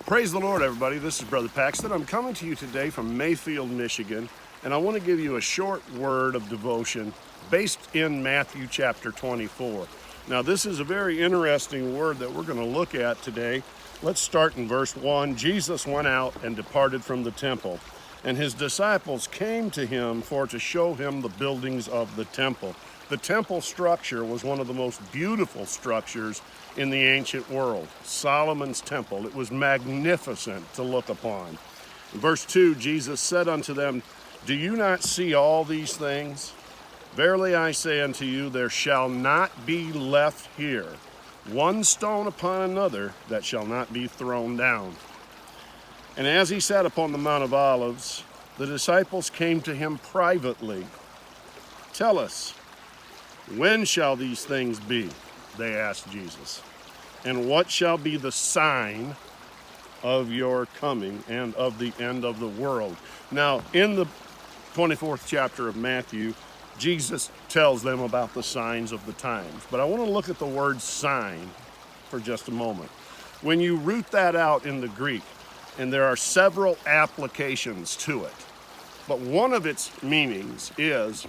Praise the Lord, everybody. This is Brother Paxton. I'm coming to you today from Mayfield, Michigan, and I want to give you a short word of devotion based in Matthew chapter 24. Now, this is a very interesting word that we're going to look at today. Let's start in verse 1. Jesus went out and departed from the temple, and his disciples came to him for to show him the buildings of the temple. The temple structure was one of the most beautiful structures in the ancient world, Solomon's temple. It was magnificent to look upon. In verse 2, Jesus said unto them, Do you not see all these things? Verily I say unto you, there shall not be left here one stone upon another that shall not be thrown down. And as he sat upon the Mount of Olives, the disciples came to him privately. Tell us, when shall these things be? They asked Jesus. And what shall be the sign of your coming and of the end of the world? Now, in the 24th chapter of Matthew, Jesus tells them about the signs of the times. But I want to look at the word sign for just a moment. When you root that out in the Greek, and there are several applications to it, but one of its meanings is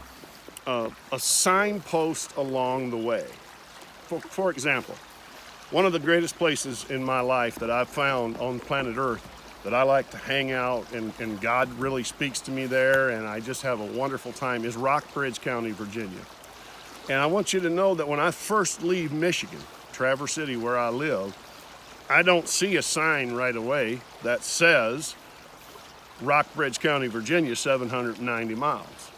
a signpost along the way. For example, one of the greatest places in my life that I've found on planet Earth that I like to hang out and God really speaks to me there and I just have a wonderful time is Rockbridge County, Virginia. And I want you to know that when I first leave Michigan, Traverse City where I live, I don't see a sign right away that says Rockbridge County, Virginia, 790 miles.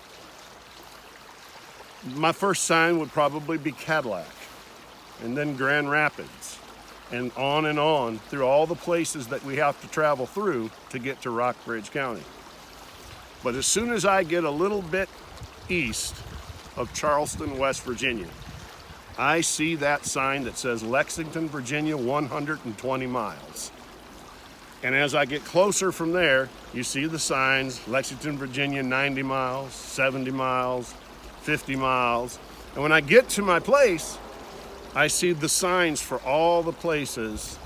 My first sign would probably be Cadillac, and then Grand Rapids, and on through all the places that we have to travel through to get to Rockbridge County. But as soon as I get a little bit east of Charleston, West Virginia, I see that sign that says Lexington, Virginia, 120 miles. And as I get closer from there, you see the signs, Lexington, Virginia, 90 miles, 70 miles, 50 miles. And when I get to my place, I see the signs for all the places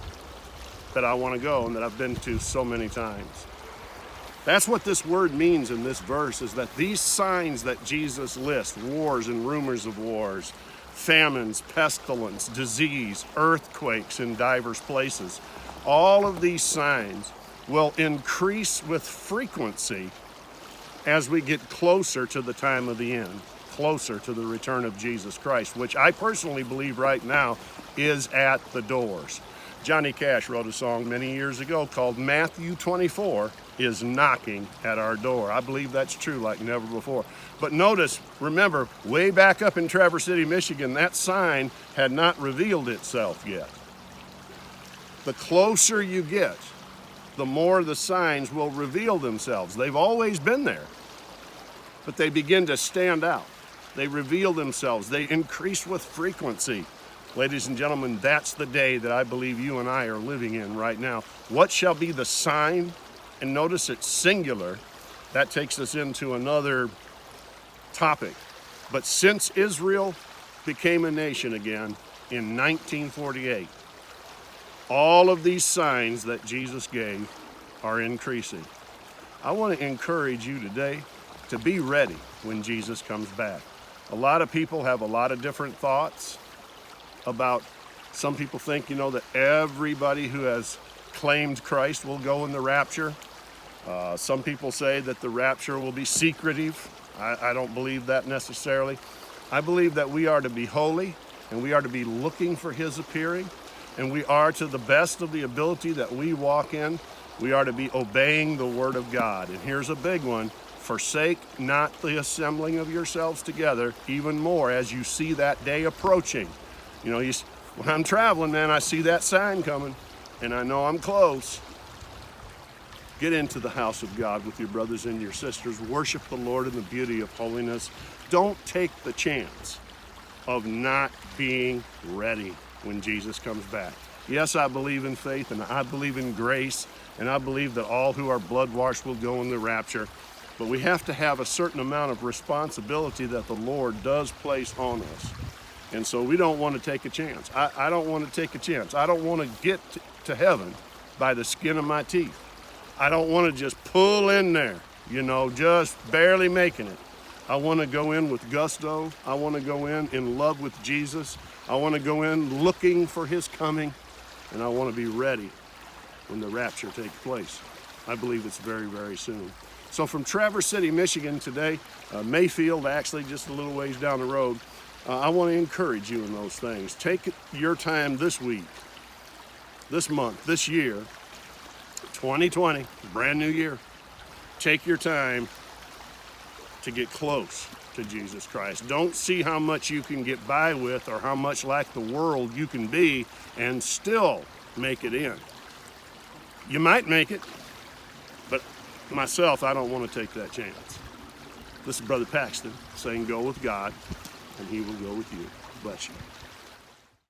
that I want to go and that I've been to so many times. That's what this word means in this verse, is that these signs that Jesus lists, wars and rumors of wars, famines, pestilence, disease, earthquakes in diverse places, all of these signs will increase with frequency as we get closer to the time of the end, closer to the return of Jesus Christ, which I personally believe right now is at the doors. Johnny Cash wrote a song many years ago called Matthew 24 is knocking at our door. I believe that's true like never before. But notice, remember, way back up in Traverse City, Michigan, that sign had not revealed itself yet. The closer you get, the more the signs will reveal themselves. They've always been there, but they begin to stand out. They reveal themselves. They increase with frequency. Ladies and gentlemen, that's the day that I believe you and I are living in right now. What shall be the sign? And notice it's singular. That takes us into another topic. But since Israel became a nation again in 1948, all of these signs that Jesus gave are increasing. I want to encourage you today to be ready when Jesus comes back. A lot of people have a lot of different thoughts about, some people think, that everybody who has claimed Christ will go in the rapture. Some people say that the rapture will be secretive. I don't believe that necessarily. I believe that we are to be holy and we are to be looking for his appearing, and we are, to the best of the ability that we walk in, we are to be obeying the word of God. And here's a big one: forsake not the assembling of yourselves together, even more as you see that day approaching. When I'm traveling, man, I see that sign coming, and I know I'm close. Get into the house of God with your brothers and your sisters. Worship the Lord in the beauty of holiness. Don't take the chance of not being ready when Jesus comes back. Yes, I believe in faith, and I believe in grace, and I believe that all who are blood-washed will go in the rapture. But we have to have a certain amount of responsibility that the Lord does place on us. And so we don't want to take a chance. I don't want to take a chance. I don't want to get to heaven by the skin of my teeth. I don't want to just pull in there, just barely making it. I want to go in with gusto. I want to go in love with Jesus. I want to go in looking for his coming, and I want to be ready when the rapture takes place. I believe it's very, very soon. So from Traverse City, Michigan today, Mayfield, actually just a little ways down the road, I want to encourage you in those things. Take your time this week, this month, this year, 2020, brand new year. Take your time to get close to Jesus Christ. Don't see how much you can get by with or how much like the world you can be and still make it in. You might make it, but myself, I don't want to take that chance. This is Brother Paxton saying, go with God, and he will go with you. Bless you.